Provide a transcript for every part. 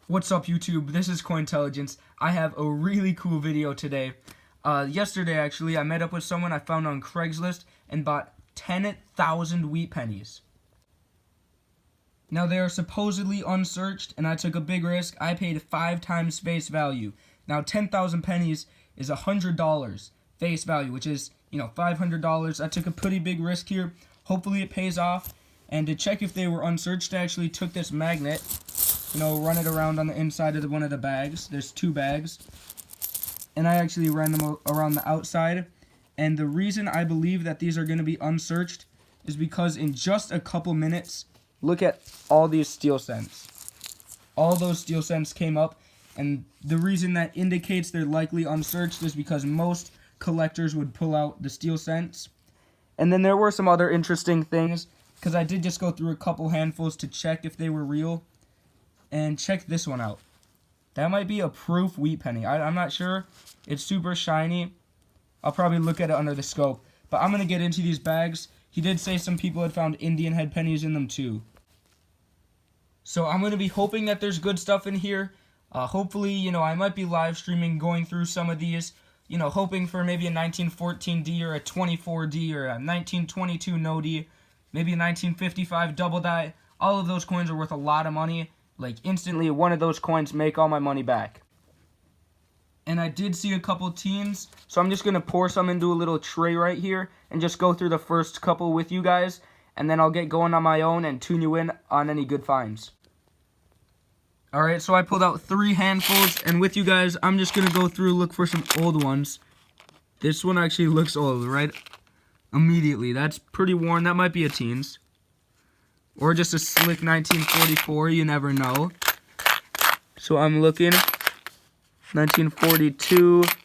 What's up, YouTube? This is Cointelligence. I have a really cool video today. Yesterday, actually, I met up with someone I found on Craigslist and bought 10,000 wheat pennies. Now, they are supposedly unsearched, and I took a big risk. I paid 5 times face value. Now, 10,000 pennies is $100 face value, which is, $500. I took a pretty big risk here. Hopefully, it pays off. And to check if they were unsearched, I actually took this magnet, run it around on the inside of one of the bags. There's 2 bags. And I actually ran them around the outside. And the reason I believe that these are going to be unsearched is because in just a couple minutes, look at all these steel cents. All those steel cents came up. And the reason that indicates they're likely unsearched is because most collectors would pull out the steel cents. And then there were some other interesting things, because I did just go through a couple handfuls to check if they were real. And check this one out. That might be a proof wheat penny. I'm not sure. It's super shiny. I'll probably look at it under the scope. But I'm going to get into these bags. He did say some people had found Indian head pennies in them too. So I'm going to be hoping that there's good stuff in here. Hopefully, I might be live streaming going through some of these. Hoping for maybe a 1914D or a 24D or a 1922 no-D. Maybe a 1955 double die. All of those coins are worth a lot of money. Like, instantly, one of those coins make all my money back. And I did see a couple teens, so I'm just going to pour some into a little tray right here and just go through the first couple with you guys, and then I'll get going on my own and tune you in on any good finds. Alright, so I pulled out 3 handfuls, and with you guys, I'm just going to go through, look for some old ones. This one actually looks old, right? Immediately. That's pretty worn. That might be a teens. Or just a slick 1944, you never know. So I'm looking. 1942. That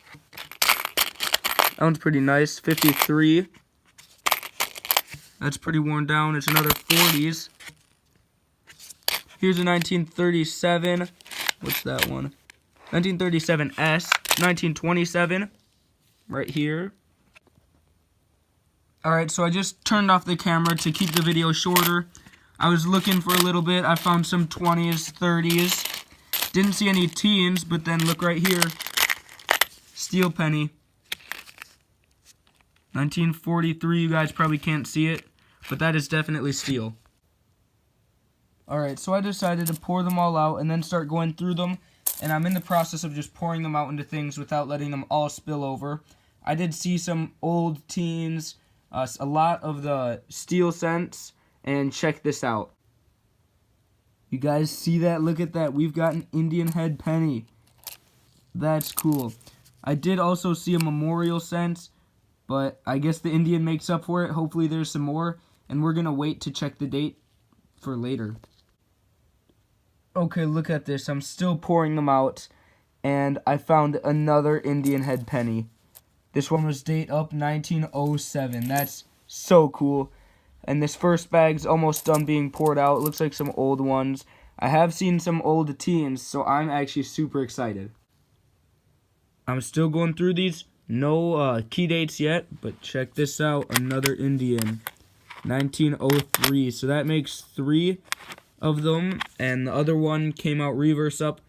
one's pretty nice. 53. That's pretty worn down. It's another 40s. Here's a 1937. What's that one? 1937S. 1927. Right here. Alright, so I just turned off the camera to keep the video shorter. I was looking for a little bit. I found some 20s, 30s. Didn't see any teens, but then look right here. Steel penny. 1943, you guys probably can't see it, but that is definitely steel. Alright, so I decided to pour them all out and then start going through them. And I'm in the process of just pouring them out into things without letting them all spill over. I did see some old teens, a lot of the steel cents, and check this out. You guys see that? Look at that. We've got an Indian head penny. That's cool. I did also see a memorial cent, but I guess the Indian makes up for it. Hopefully there's some more, and we're going to wait to check the date for later. Okay, look at this. I'm still pouring them out, and I found another Indian head penny. This one was date up 1907. That's so cool. And this first bag's almost done being poured out. It looks like some old ones. I have seen some old teens, so I'm actually super excited. I'm still going through these. No key dates yet, but check this out. Another Indian. 1903. So that makes 3 of them. And the other one came out reverse up.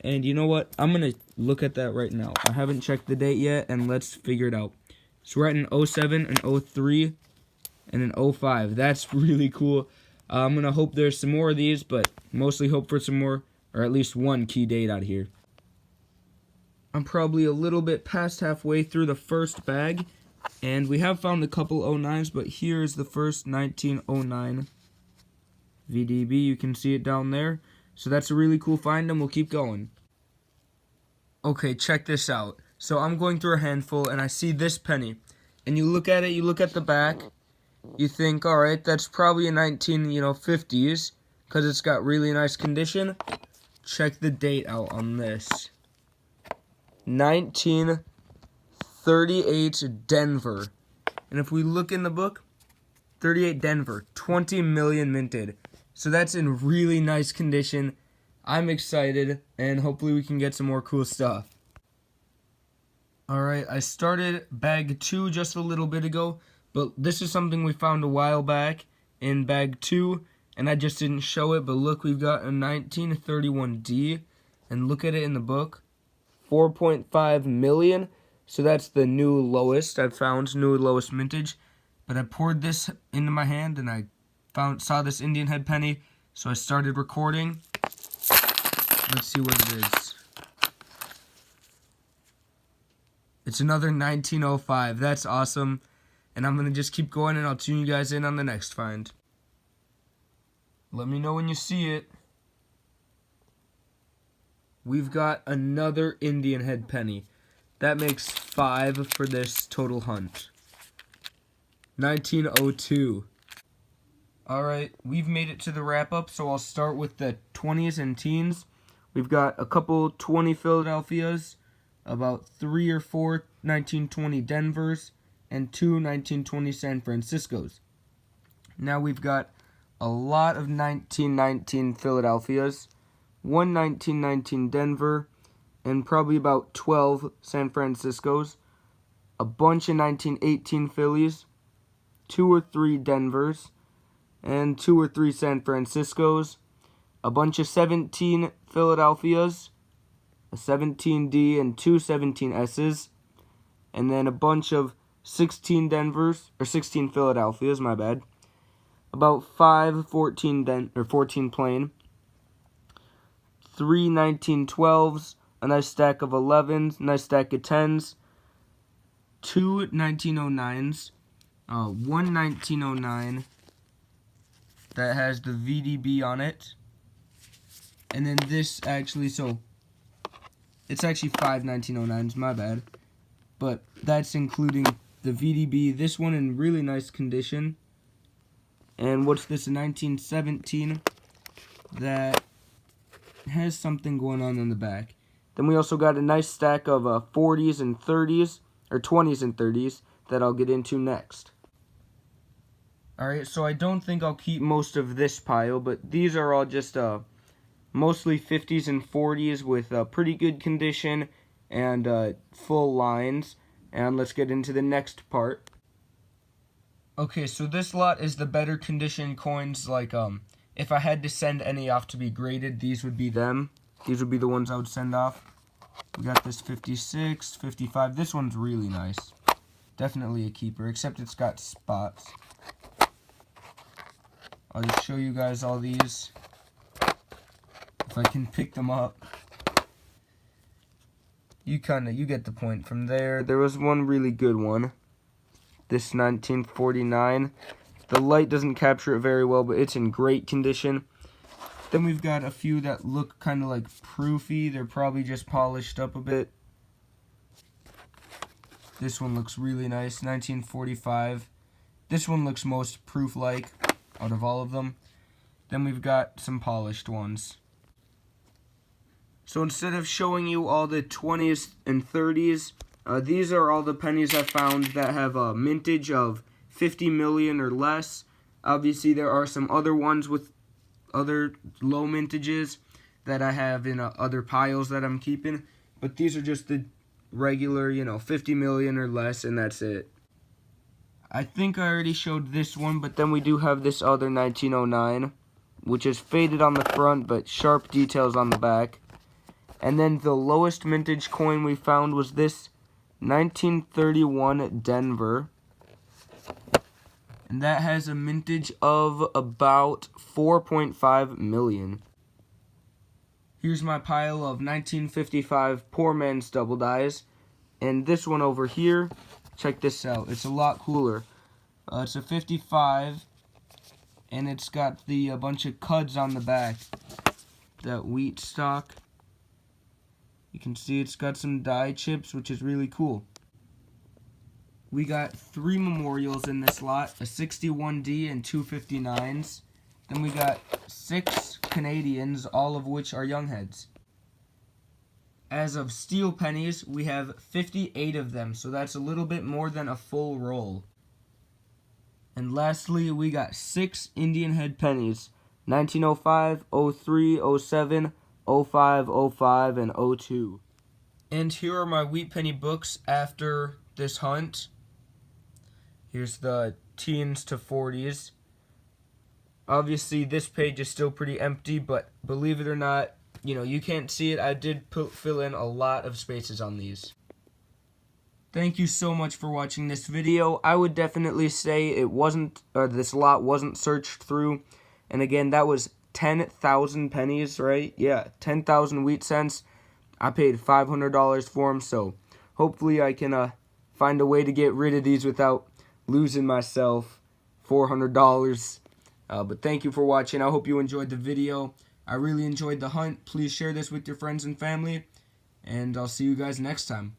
And you know what? I'm going to look at that right now. I haven't checked the date yet, and let's figure it out. So we're at an 07, an 03, and an 05. That's really cool. I'm going to hope there's some more of these, but mostly hope for some more, or at least one key date out here. I'm probably a little bit past halfway through the first bag, and we have found a couple 09s, but here's the first 1909 VDB. You can see it down there. So that's a really cool find, and we'll keep going. Okay, check this out. So I'm going through a handful, and I see this penny. And you look at it, you look at the back, you think, alright, that's probably a 1950s, because it's got really nice condition. Check the date out on this. 1938 Denver. And if we look in the book, 38 Denver, 20 million minted. So that's in really nice condition. I'm excited, and hopefully we can get some more cool stuff. Alright, I started bag 2 just a little bit ago, but this is something we found a while back in bag 2, and I just didn't show it, but look, we've got a 1931D. and look at it in the book. 4.5 million. So that's the new lowest I've found, new lowest mintage. But I poured this into my hand and I saw this Indian head penny, so I started recording. Let's see what it is. It's another 1905. That's awesome. And I'm going to just keep going and I'll tune you guys in on the next find. Let me know when you see it. We've got another Indian head penny. That makes 5 for this total hunt. 1902. Alright, we've made it to the wrap-up, so I'll start with the 20s and teens. We've got a couple 20 Philadelphias, about 3 or 4 1920 Denvers, and 2 1920 San Franciscos. Now we've got a lot of 1919 Philadelphias, 1 1919 Denver, and probably about 12 San Franciscos, a bunch of 1918 Phillies, 2 or 3 Denvers, and 2 or 3 San Franciscos, a bunch of 17 Philadelphias, a 17D and 2 17S's, and then a bunch of 16 Denvers, or 16 Philadelphias, my bad, about 5 14 plain, 3 1912s, a nice stack of 11s, nice stack of 10s, 2 1909s, 1 1909 that has the VDB on it, and then this actually, so it's actually 5 1909s, my bad, but that's including the VDB, this one in really nice condition, and what's this, a 1917 that has something going on in the back. Then we also got a nice stack of 40s and 30s, or 20s and 30s, that I'll get into next. Alright, so I don't think I'll keep most of this pile, but these are all just mostly 50s and 40s with pretty good condition and full lines. And let's get into the next part. Okay, so this lot is the better condition coins. Like, if I had to send any off to be graded, these would be them. These would be the ones I would send off. We got this 56, 55. This one's really nice. Definitely a keeper, except it's got spots. I'll just show you guys all these, if I can pick them up. You get the point from there. There was one really good one. This 1949. The light doesn't capture it very well, but it's in great condition. Then we've got a few that look kind of like proofy. They're probably just polished up a bit. This one looks really nice, 1945. This one looks most proof-like out of all of them. Then we've got some polished ones. So instead of showing you all the 20s and 30s, these are all the pennies I found that have a mintage of 50 million or less. Obviously, there are some other ones with other low mintages that I have in other piles that I'm keeping. But these are just the regular, 50 million or less, and that's it. I think I already showed this one, but then we do have this other 1909, which is faded on the front, but sharp details on the back. And then the lowest mintage coin we found was this 1931 Denver. And that has a mintage of about 4.5 million. Here's my pile of 1955 Poor Man's Double Dies. And this one over here, check this out. It's a lot cooler. It's a 55, and it's got a bunch of cuds on the back. That wheat stock. You can see it's got some die chips, which is really cool. We got 3 memorials in this lot, a 61D and 2 59s. Then we got 6 Canadians, all of which are young heads. As of steel pennies, we have 58 of them, so that's a little bit more than a full roll. And lastly, we got 6 Indian head pennies, 1905, 03, 07, 05, 05, and 02. And here are my wheat penny books after this hunt. Here's the teens to 40s. Obviously, this page is still pretty empty, but believe it or not, you can't see it. I did fill in a lot of spaces on these. Thank you so much for watching this video. I would definitely say this lot wasn't searched through. And again, that was 10,000 pennies, right? Yeah, 10,000 wheat cents. I paid $500 for them, so hopefully I can find a way to get rid of these without losing myself $400. But thank you for watching. I hope you enjoyed the video. I really enjoyed the hunt. Please share this with your friends and family, and I'll see you guys next time.